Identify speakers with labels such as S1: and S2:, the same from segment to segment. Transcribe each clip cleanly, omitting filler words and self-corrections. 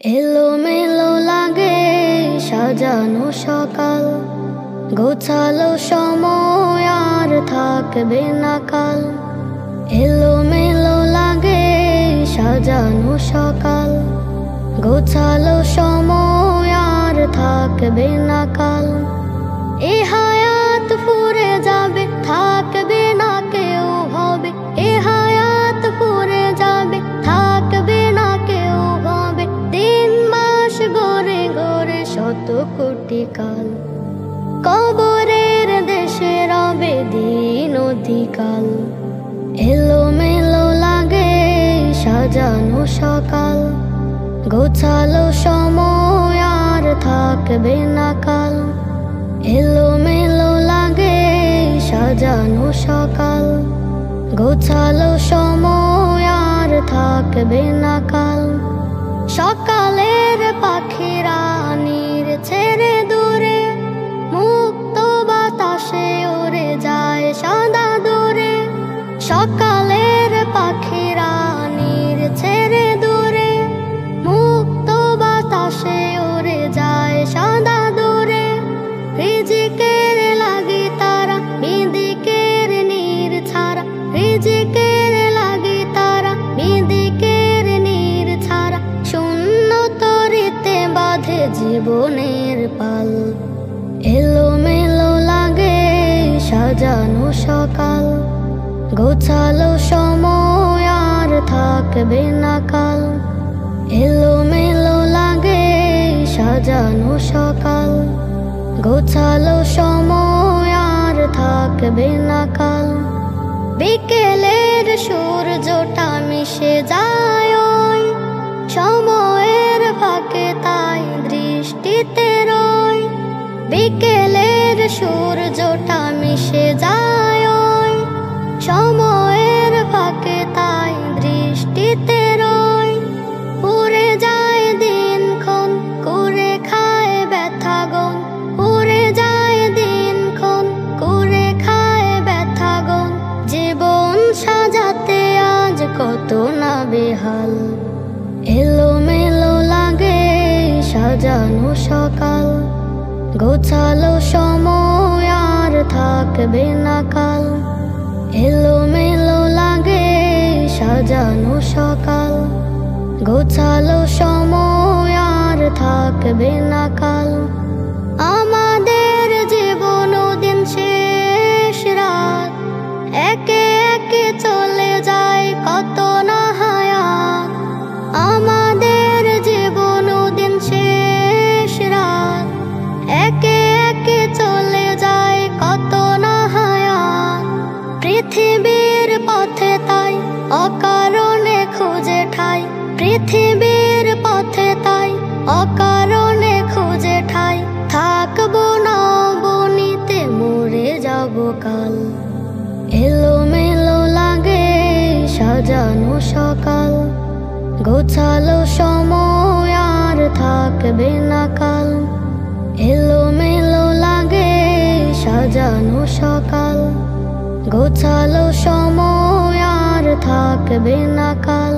S1: এলোমেলো লাগে সাজানো সকাল, গোছালো সময় আর থাকবে না কাল। এলোমেলো লাগে সাজানো সকাল, গোছালো সময় আর থাকবে না কাল। এ হায়াত ফুরে যাবে, থাকবে না কেউ হবে। এ হায়াত ফুরে যাবে, থাকবে না কেউ হবে। দিন মাস গড়ে গড়ে শত কোটি কাল, কবরের দেশে রবে দিন অধিকাল। এলোমেলো লাগে সাজানো সকাল, গোছালো সময় আর থাকবে না কাল। এলোমেলো লাগে সাজানো সকাল, গোছালো সময় আর থাকবে না কাল। সকালের পাখিরা নীর ছেড়ে দূরে, মুক্ত বাতাসে উড়ে যায় সাদা দূরে। সকালের পাখিরা নীর ছেড়ে দূরে, মুক্ত বাতাসে উড়ে যায় সাদা দূরে। রিজিকের লাগি তারা বিদিকের নীর ছাড়া, রিজিকের লাগি তারা বিদিকের নীর ছাড়া। শূন্য তরিতে বাঁধে জীবনের পাল। এলোমেলো লাগে সাজানো সকাল, গোছালো সময় আর থাকবে না কাল। এলোমেলো লাগে সাজানো সকাল, গোছালো সময় আর থাকবে না কাল। বিকেলের সূর্যটা মিশে যায় ওই সময়ের ফাঁকে, তাই দৃষ্টিতে রয়। বিকেলের সূর্যটা মিশে যায় ওই সময়ের ফাঁকে, তাই দৃষ্টিতে রয়। পুরে যায় দিনক্ষণ, করে খায় ব্যথাগণ। পুরে যায় দিনক্ষণ, করে খায় ব্যথাগণ। জীবন সাজাতে আজ কত না বেহাল। এলোমেলো লাগে সাজানো সকাল, গোছালো সময় আর থাকবে না কাল। এলোমেলো লাগে সাজানো সকাল, গোছালো সময় আর থাকবে না কাল। আমাদের জীবন দিন শেষ রাত, একে একে চলে যায় কত না হায়াত। আমাদের জীবন দিন শেষ রাত, একে একে চলে যায় কত না হায়াত। পৃথিবীর পথে তাই অকারণে খুঁজে ঠাই, পৃথিবীর পথে তাই অকারণে খুঁজে ঠাই। থাকবো না বনিতে, মরে যাব কাল। এলোমেলো লাগে সাজানো সকাল, গোছালো সময় আর থাকবে না কাল। এলোমেলো লাগে সাজানো সকাল, গোছালো সময় আর থাকবে না কাল।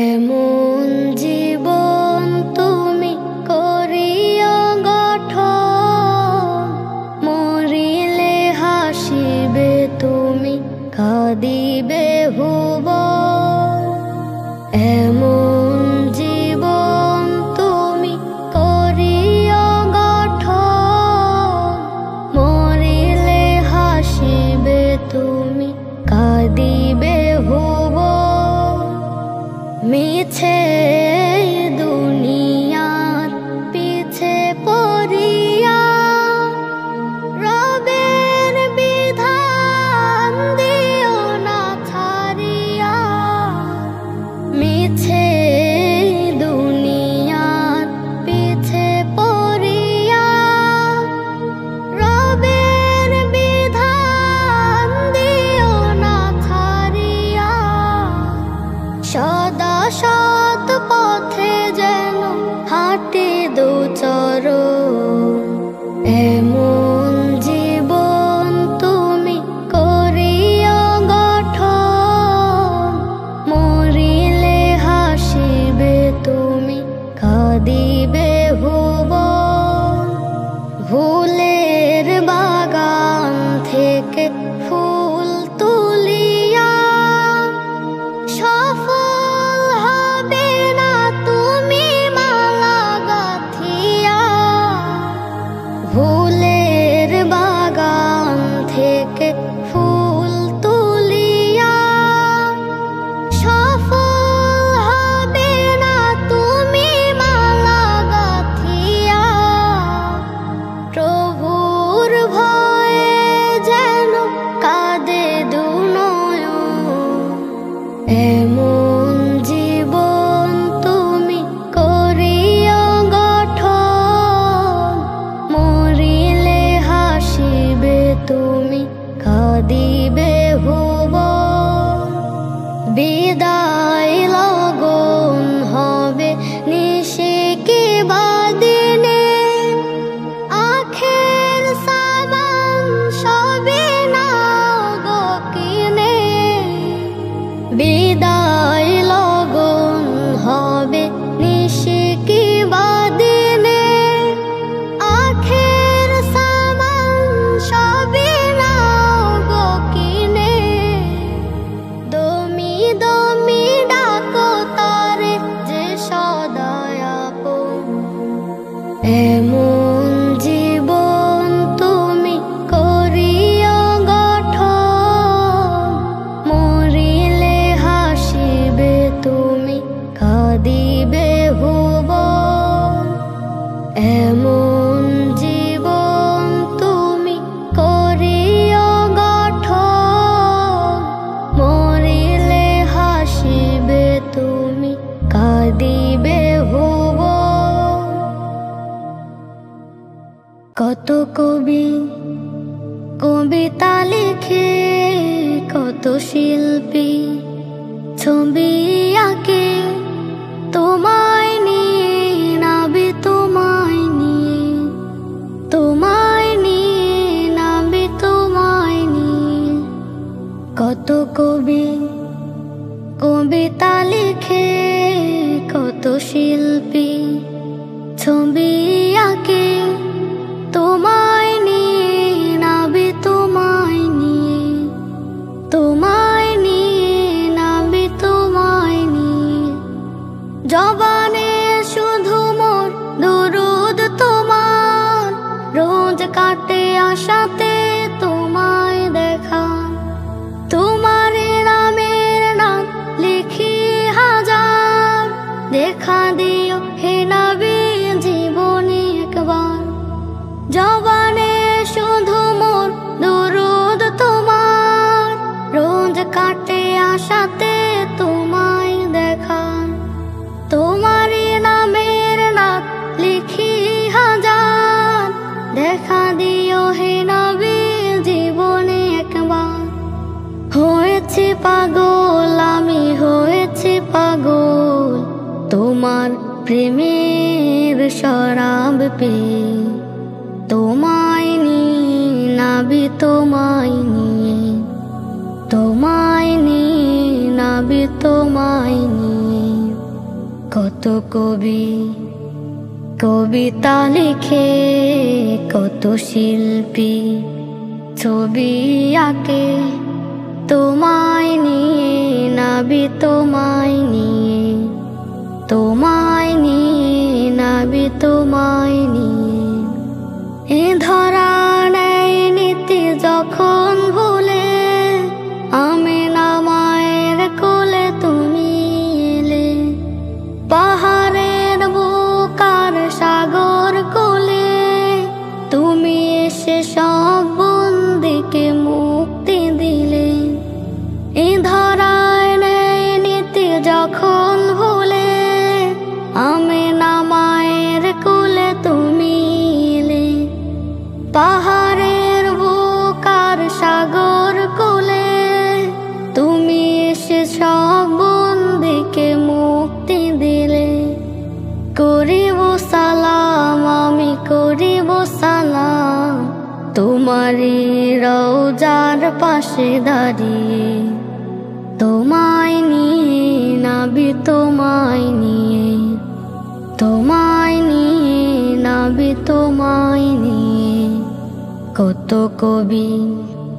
S1: এমন জীবন তুমি করিয়া গঠন, মরিলে হাসিবে তুমি, কাঁদিবে ভুবন। এমন জীবন তুমি করিয়া গঠন, মরিলে হাসিবে তুমি, কাঁদিবে ভুবন। মিছে দুনিয়ার পিছে পড়িয়া, রবের বিধান দিও না ছাড়িয়া। মিছে দুনিয়ার পিছে পড়িয়া, রবের বিধান দিও না ছাড়িয়া। সদা সৎ পথ কত কবি কবিতা লিখে, কত শিল্পী ছবি আঁকে, তোমায় নিয়ে নাবে তোমায় নিয়ে, তোমায় নিয়ে নাবে তোমায় নিয়ে। কত কবি কবিতা লিখে, কত শিল্পী ছবি আঁকে, তোমায় নিয়ে নাবে তোমায় নিয়ে, তোমায় নিয়ে নাবে তোমায় নিয়ে। জবানে শুধু মোর দরুদ তোমার, রোজ কাটে আশাতে তোমায় দেখা। তোমার নামের নাম লিখি হাজার, দেখা দিও হে নবী জীবনে একবার। জবানে শুধু মোর দরুদ তোমার, রোজ কাটে আশাতে তোমায় দেখা। তোমার নামের নাম লিখি হাজার, দেখা দিও হে নবী জীবনে একবার। হয়েছি পাগল আমি, হয়েছি পাগল তোমার প্রেমের শরাব পেয়ে। তোমায় নিয়ে নাবি তোমায় নিয়ে, তোমায় নিয়ে নাবি তোমায় নিয়ে। কত কবি কবিতা লিখে, কত শিল্পী ছবি আঁকে, তোমায় নিয়ে নাবি তোমায় নিয়ে, তোমায় নিয়ে নাবি তোমায় নিয়ে। এ ধরা নেয় নীতি যখন ভুলে, আমিনা মায়ের কোলে তুমি এলে। পাহাড়ের বুক আর সাগর কোলে, তুমি এসে সব বন্দিকে মুক্তি দিলে। এ ধরায় নেয় নীতি যখন ভুলে, আমিনা মায়ের কোলে তুমি এলে। পাহাড়ের বুক আর সাগর কোলে, তুমি এসে সব বন্দিকে মুক্তি দিলে। করিব সালাম আমি, করিব সালাম তোমারি রওজার পাশে দাঁড়িয়ে। তোমায় নিয়ে নাবি তোমায় নিয়ে, তোমায় নিয়ে নাবি তোমায় নিয়ে। কত কবি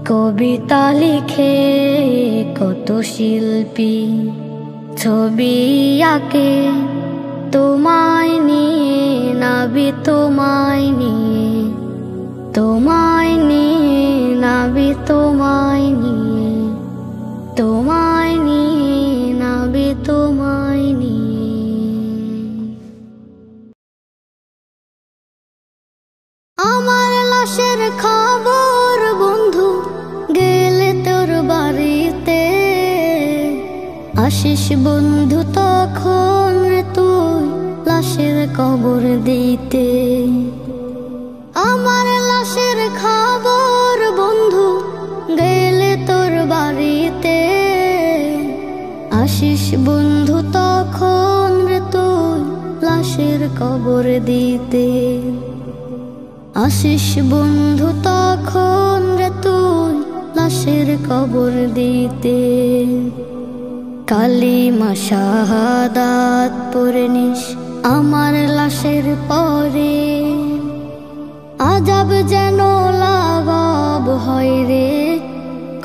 S1: কবিতা লিখে, কত শিল্পী ছবি আঁকে, তোমায় নিয়ে নাবি তোমায় নিয়ে, তোমায় নিয়ে নাবি তোমায় নিয়ে, তোমায় নিয়ে নাবি তোমায় নিয়ে। আমার লাশের খবর বন্ধু গেলে তোর বাড়িতে, আসিস বন্ধু তখন তুই লাশের কবর দিতে। আমার লাশের খবর বন্ধু গেলে তোর বাড়িতে, আসিস বন্ধু তখন তুই লাশের কবর দিতে। আসিস বন্ধু তখন তুই লাশের কবর দিতে। কালিমা শাহাদাত পড়ে নিস আমার লাশের পরে, আজাব যেন লাগাব হয় রে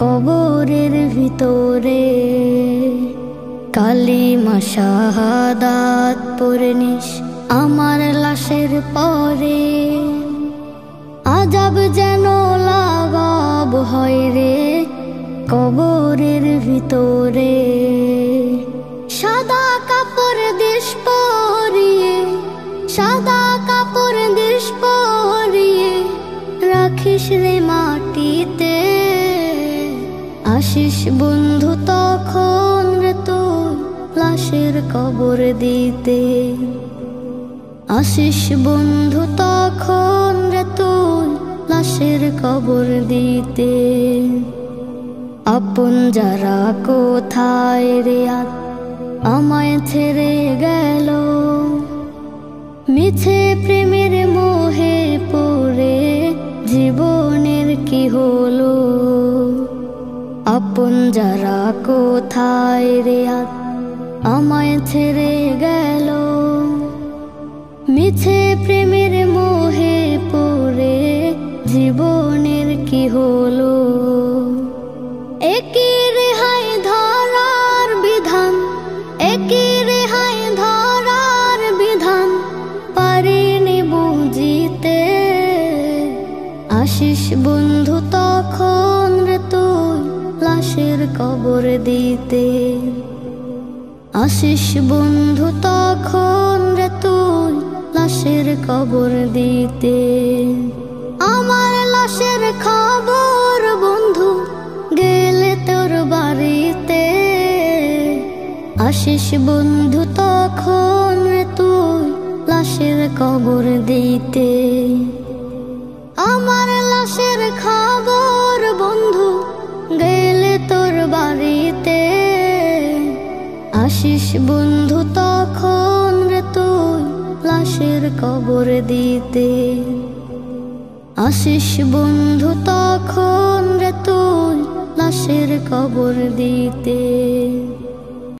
S1: কবরের ভিতরে। কালিমা শাহাদাত পড়ে নিস আমার লাশের পরে, আজাব যেন লাগাব হয় রে কবরের ভিতরে। সাদা কাপড় দেশ পরিয়ে, সাদা কাপড় দেশ পরিয়ে রাখিস রে মাটিতে। আসিস বন্ধু তখন রে তুই লাশের কবর দিতে। আসিস বন্ধু তখন রে তুই লাশের কবর দিতে। আপন যারা কোথায় রে আজ আমায় ছেড়ে গেল, মিছে প্রেমের মোহে পড়ে জীবনের কি হলো। আপন যারা কোথায় রে আজ আমায় ছেড়ে গেল, মিছে প্রেমের মোহে পড়ে জীবনের কি হলো। একই রেহাই ধরার বিধান, একই রেহাই ধরার বিধান পারিনি বুঝিতে। আসিস বন্ধু তখন রে তুই লাশের কবর দিতে। আসিস বন্ধু তখন রে তুই লাশের কবর দিতে। আমার লাশের খবর বন্ধু গেলে তোর বাড়িতে। আসিস বন্ধু তখন রে তুই লাশের কবর দিতে। আমার লাশের খবর বন্ধু গেলে তোর বাড়িতে। আসিস বন্ধু তখন রে তুই লাশের কবর দিতে। আসিস বন্ধু তখন রে তুই লাশের কবর দিতে।